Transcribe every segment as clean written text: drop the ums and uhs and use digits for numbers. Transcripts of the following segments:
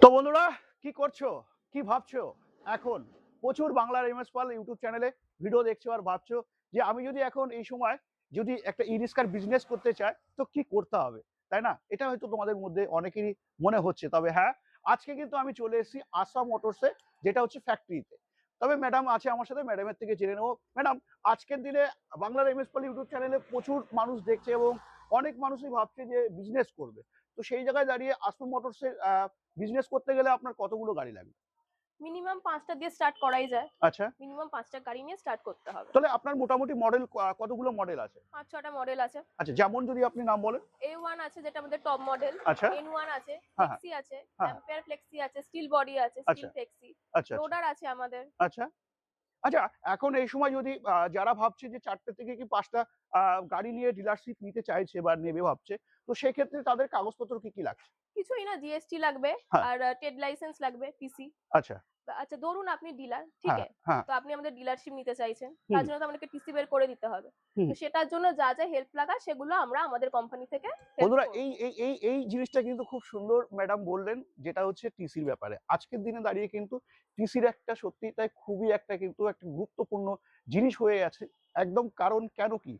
তো বন্ধুরা, কি করছো, কি ভাবছো? এখন প্রচুর বাংলার এমএস পাল ইউটিউব চ্যানেলে ভিডিও দেখছো আর ভাবছো যে আমি যদি এখন এই সময় যদি একটা ই রিক্সার বিজনেস করতে চাই তো কি করতে হবে, তাই না? এটা হয়তো তোমাদের মধ্যে অনেকেরই মনে হচ্ছে। তবে হ্যাঁ, আজকে কিন্তু আমি চলে এসেছি আশা মোটরসে, যেটা হচ্ছে ফ্যাক্টরিতে। তবে ম্যাডাম আছে আমার সাথে, ম্যাডামের থেকে জেনে নেবো। ম্যাডাম, আজকের দিনে বাংলার এমএস পাল ইউটিউব চ্যানেলে প্রচুর মানুষ দেখছে এবং অনেক মানুষই ভাবছে যে বিজনেস করবে। তো সেই জায়গায় দাঁড়িয়ে আসু মোটরসের বিজনেস করতে গেলে আপনার কতগুলো গাড়ি লাগবে? মিনিমাম ৫টা দিয়ে স্টার্ট করাই যায়। আচ্ছা। মিনিমাম ৫টা গাড়ি নিয়ে স্টার্ট করতে হবে। তাহলে আপনার মোটামুটি মডেল কতগুলো মডেল আছে? ৫-৬টা মডেল আছে। আচ্ছা, যেমন যদি আপনি নাম বলেন? A1 আছে যেটা আমাদের টপ মডেল, আচ্ছা। N1 আছে, হ্যাঁ, হ্যাঁ। ফ্লেক্সি আছে, হ্যাঁ, হ্যাঁ। অ্যাম্পিয়ার ফ্লেক্সি আছে, স্টিল বডি আছে, আচ্ছা, স্টিল ফ্লেক্সি, আচ্ছা, আচ্ছা, লোডার আছে আমাদের। আচ্ছা। আচ্ছা, এখন এই সময় যদি যারা ভাবছে যে ৪ টে থেকে কি ৫ টা আ গাড়ি নিয়ে ডিলারশিপ নিতে চাইছে বা নেবে ভাবছে, তো সেক্ষেত্রে তাদের কাগজপত্র কি, কি লাগছে? কিছুই না, জিএসটি লাগবে হ্যাঁ, আর ট্রেড লাইসেন্স লাগবে, টিসি। আচ্ছা। আচ্ছা ধরুন আপনি ডিলার, ঠিক হ্যাঁ, আছে? হ্যাঁ। তো আপনি আমাদের ডিলারশিপ নিতে চাইছেন। তার হুম, জন্য তো আপনাকে টিসি বের করে দিতে হবে। হুম। তো সেটার জন্য যা, যা হেল্প লাগা সেগুলো আমরা আমাদের কোম্পানি থেকে হেল্প বন্ধুরা, করব। এই জিনিসটা কিন্তু খুব সুন্দর ম্যাডাম বললেন, যেটা হচ্ছে টিসির ব্যাপারে। আজকের দিনে দাঁড়িয়ে কিন্তু টিসির একটা সত্যিই তাই খুবই একটা কিন্তু একটা গুরুত্বপূর্ণ জিনিস হয়ে গেছে। একদম, কারণ কেন কি?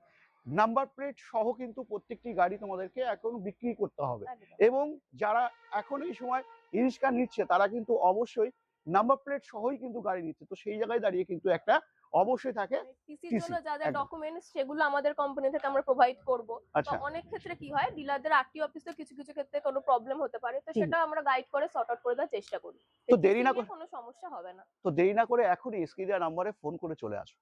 নাম্বার প্লেট সহ কিন্তু প্রত্যেকটি গাড়ি তোমাদেরকে এখন বিক্রি করতে হবে। একদম। এবং যারা এখন এই সময় ই-রিক্সা নিচ্ছে তারা কিন্তু অবশ্যই নাম্বার প্লেট সহই কিন্তু গাড়ি নিচ্ছে। তো সেই জায়গায় দাঁড়িয়ে কিন্তু একটা অবশ্যই থাকে মানে টিসির জন্য টিসি। যা, যা একদম। ডকুমেন্টস সেগুলো আমাদের কোম্পানি থেকে আমরা প্রোভাইড করব। বা আচ্ছা। অনেক ক্ষেত্রে কি হয় ডিলারদের আরটিও অফিসে কিছু, কিছু ক্ষেত্রে কোনো প্রবলেম হতে পারে। তো হুম। সেটা আমরা গাইড করে সর্ট আউট করে দেওয়ার চেষ্টা করি। তো টিসি দেরি না নিয়ে করে কোনো সমস্যা হবে না। এখনই স্ক্রিনে দেওয়া নাম্বারে ফোন করে চলে আসো।